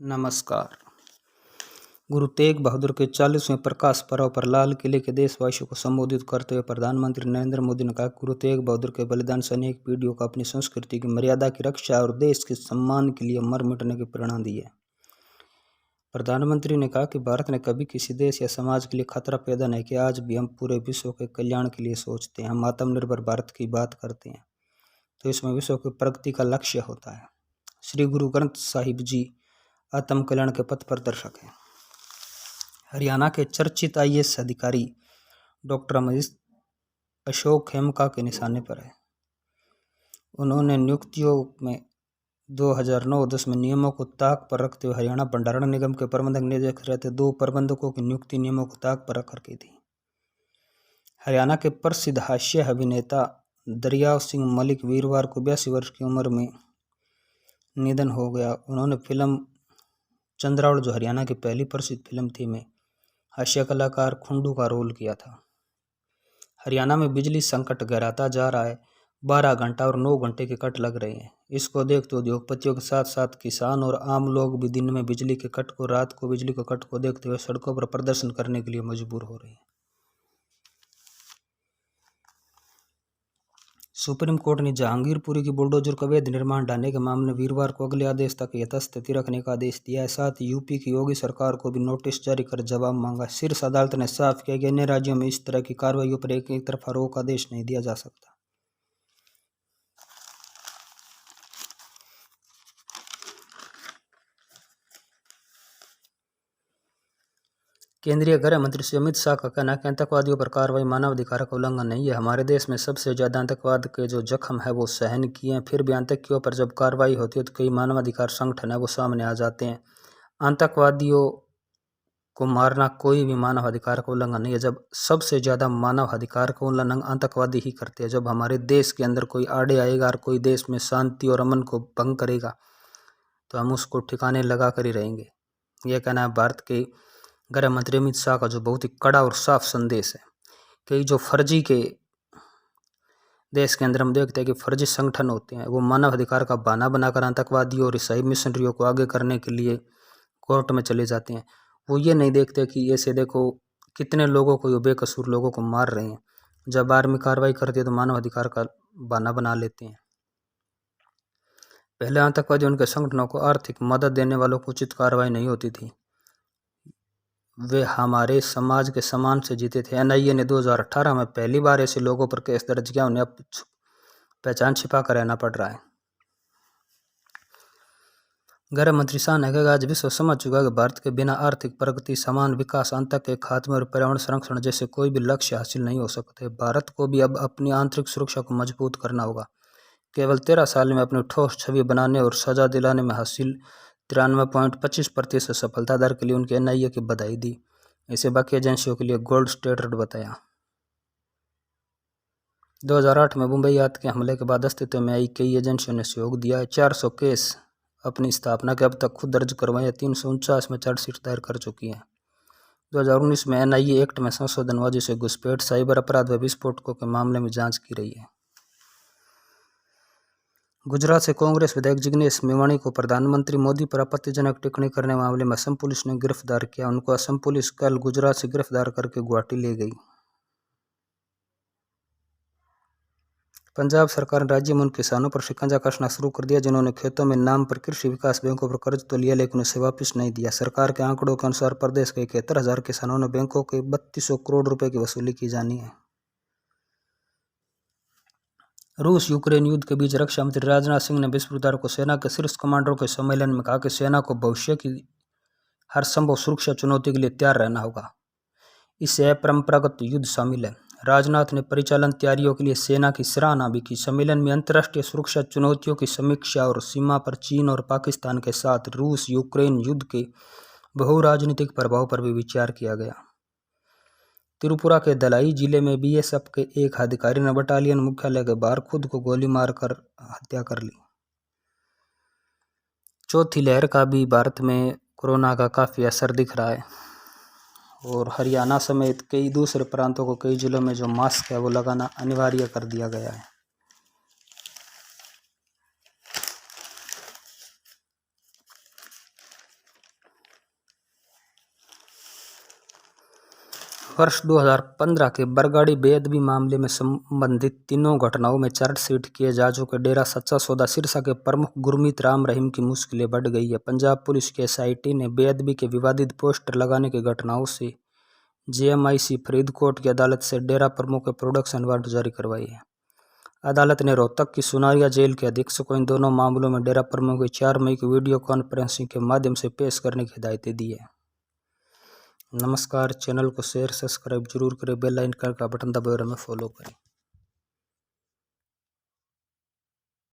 नमस्कार। गुरु तेग बहादुर के 40वें प्रकाश पर्व पर लाल किले के देशवासियों को संबोधित करते हुए प्रधानमंत्री नरेंद्र मोदी ने कहा, गुरु तेग बहादुर के बलिदान से अनेक पीढ़ियों को अपनी संस्कृति की मर्यादा की रक्षा और देश के सम्मान के लिए मर मिटने की प्रेरणा दी है। प्रधानमंत्री ने कहा कि भारत ने कभी किसी देश या समाज के लिए खतरा पैदा नहीं किया। आज भी हम पूरे विश्व के कल्याण के लिए सोचते हैं। हम आत्मनिर्भर भारत की बात करते हैं तो इसमें विश्व की प्रगति का लक्ष्य होता है। श्री गुरु ग्रंथ साहिब जी आत्म कल्याण के पथ प्रदर्शक हैं। हरियाणा के चर्चित IAS अधिकारी डॉक्टर अशोक खेमका के निशाने पर है। उन्होंने नियुक्तियों में 2009-10 में नियमों को ताक पर रखते हुए हरियाणा भंडारण निगम के प्रबंधक निदेशक रहते 2 प्रबंधकों की नियुक्ति नियमों को ताक पर रखकर की थी। हरियाणा के प्रसिद्ध हास्य अभिनेता दरियाव सिंह मलिक वीरवार को 82 वर्ष की उम्र में निधन हो गया। उन्होंने फिल्म चंद्रावल, जो हरियाणा की पहली प्रसिद्ध फिल्म थी, में हास्य कलाकार खुंडू का रोल किया था। हरियाणा में बिजली संकट गहराता जा रहा है। 12 घंटा और 9 घंटे के कट लग रहे हैं। इसको देखते उद्योगपतियों के साथ साथ किसान और आम लोग भी दिन में बिजली के कट को, रात को बिजली के कट को देखते हुए सड़कों पर प्रदर्शन करने के लिए मजबूर हो रहे हैं। सुप्रीम कोर्ट ने जहांगीरपुरी की बुलडोजर का अवैध निर्माण ढाने के मामले में वीरवार को अगले आदेश तक यथास्थिति रखने का आदेश दिया है। साथ ही यूपी की योगी सरकार को भी नोटिस जारी कर जवाब मांगा। शीर्ष अदालत ने साफ किया कि अन्य राज्यों में इस तरह की कार्रवाइयों पर एक तरफा रोक आदेश नहीं दिया जा सकता। केंद्रीय गृह मंत्री श्री अमित शाह का कहना है कि आतंकवादियों पर कार्रवाई मानवाधिकार का उल्लंघन नहीं है। हमारे देश में सबसे ज्यादा आतंकवाद के जो जख्म है वो सहन किए हैं, फिर भी आतंकियों पर जब कार्रवाई होती है तो कई मानवाधिकार संगठन है वो सामने आ जाते हैं। आतंकवादियों को मारना कोई भी मानवाधिकार का उल्लंघन नहीं है। जब सबसे ज्यादा मानवाधिकार का उल्लंघन आतंकवादी ही करते हैं। जब हमारे देश के अंदर कोई आड़े आएगा और कोई देश में शांति और अमन को भंग करेगा तो हम उसको ठिकाने लगा कर ही रहेंगे। यह कहना है भारत के गृह मंत्री अमित शाह का, जो बहुत ही कड़ा और साफ संदेश है। कई जो फर्जी के देश के अंदर हम देखते हैं कि फर्जी संगठन होते हैं, वो मानवाधिकार का बहाना बनाकर आतंकवादियों और ईसाई मिशनरियों को आगे करने के लिए कोर्ट में चले जाते हैं। वो ये नहीं देखते कि ऐसे देखो कितने लोगों को, ये बेकसूर लोगों को मार रहे हैं। जब आर्मी कार्रवाई करती है तो मानवाधिकार का बहाना बना लेते हैं। पहले आतंकवादी उनके संगठनों को आर्थिक मदद देने वालों को उचित कार्रवाई नहीं होती थी। वे हमारे समाज के सम्मान से जीते थे। NIA ने 2018 में पहली बार ऐसे लोगों पर केस दर्ज किया। उन्हें अब पहचान छिपा कर रहना पड़ रहा है। गृह मंत्री शाह ने कहा, आज विश्व समझ चुका है कि भारत के बिना आर्थिक प्रगति, समान विकास, आतंक के खात्मे और पर्यावरण संरक्षण जैसे कोई भी लक्ष्य हासिल नहीं हो सकते। भारत को भी अब अपनी आंतरिक सुरक्षा को मजबूत करना होगा। केवल 13 साल में अपनी ठोस छवि बनाने और सजा दिलाने में हासिल 93.25% सफलता दर के लिए उनके NIA की बधाई दी। इसे बाकी एजेंसियों के लिए गोल्ड स्टैंडर्ड बताया। 2008 में मुंबई आतंकी के हमले के बाद अस्तित्व में आई कई एजेंसियों ने सहयोग दिया है। 400 केस अपनी स्थापना के अब तक खुद दर्ज करवाए। 349 में चार्जशीट दायर कर चुकी है। 2019 में NIA एक्ट में संशोधन हुआ, जिसे घुसपैठ, साइबर अपराध व विस्फोटकों के मामले में जांच की रही है। गुजरात से कांग्रेस विधायक जिग्नेश मेवाणी को प्रधानमंत्री मोदी पर आपत्तिजनक टिप्पणी करने मामले में असम पुलिस ने गिरफ्तार किया। उनको असम पुलिस कल गुजरात से गिरफ्तार करके गुवाहाटी ले गई। पंजाब सरकार ने राज्य में उन किसानों पर शिकंजा कसना शुरू कर दिया जिन्होंने खेतों में नाम पर कृषि विकास बैंकों पर कर्ज तो लिया लेकिन उसे वापस नहीं दिया। सरकार के आंकड़ों के अनुसार प्रदेश के 71,000 किसानों ने बैंकों के 3200 करोड़ रुपए की वसूली की जानी है। रूस यूक्रेन युद्ध के बीच रक्षा मंत्री राजनाथ सिंह ने बृहस्पतिवार को सेना के शीर्ष कमांडरों के सम्मेलन में कहा कि सेना को भविष्य की हर संभव सुरक्षा चुनौती के लिए तैयार रहना होगा। इससे अपरंपरागत युद्ध शामिल है। राजनाथ ने परिचालन तैयारियों के लिए सेना की सराहना भी की। सम्मेलन में अंतर्राष्ट्रीय सुरक्षा चुनौतियों की समीक्षा और सीमा पर चीन और पाकिस्तान के साथ रूस यूक्रेन युद्ध के बहुराजनीतिक प्रभाव पर भी विचार किया गया। त्रिपुरा के धलाई जिले में BSF के एक अधिकारी ने बटालियन मुख्यालय के बाहर खुद को गोली मारकर हत्या कर ली। चौथी लहर का भी भारत में कोरोना का काफ़ी असर दिख रहा है और हरियाणा समेत कई दूसरे प्रांतों को, कई जिलों में जो मास्क है वो लगाना अनिवार्य कर दिया गया है। वर्ष 2015 के बरगाड़ी बेअदबी मामले में संबंधित तीनों घटनाओं में चार्जशीट किए जा चुके डेरा सच्चा सौदा सिरसा के प्रमुख गुरमीत राम रहीम की मुश्किलें बढ़ गई है। पंजाब पुलिस की एसआईटी ने बेअदबी के विवादित पोस्टर लगाने की घटनाओं से जेएमआईसी फरीदकोट की अदालत से डेरा प्रमुख के प्रोडक्शन वारंट जारी करवाई है। अदालत ने रोहतक की सुनारिया जेल के अधीक्षक को इन दोनों मामलों में डेरा प्रमुख को 4 मई की वीडियो कॉन्फ्रेंसिंग के माध्यम से पेश करने की हिदायतें दी है। नमस्कार, चैनल को शेयर सब्सक्राइब जरूर करें, बेल आइकन का बटन दबाएं और हमें फॉलो करें।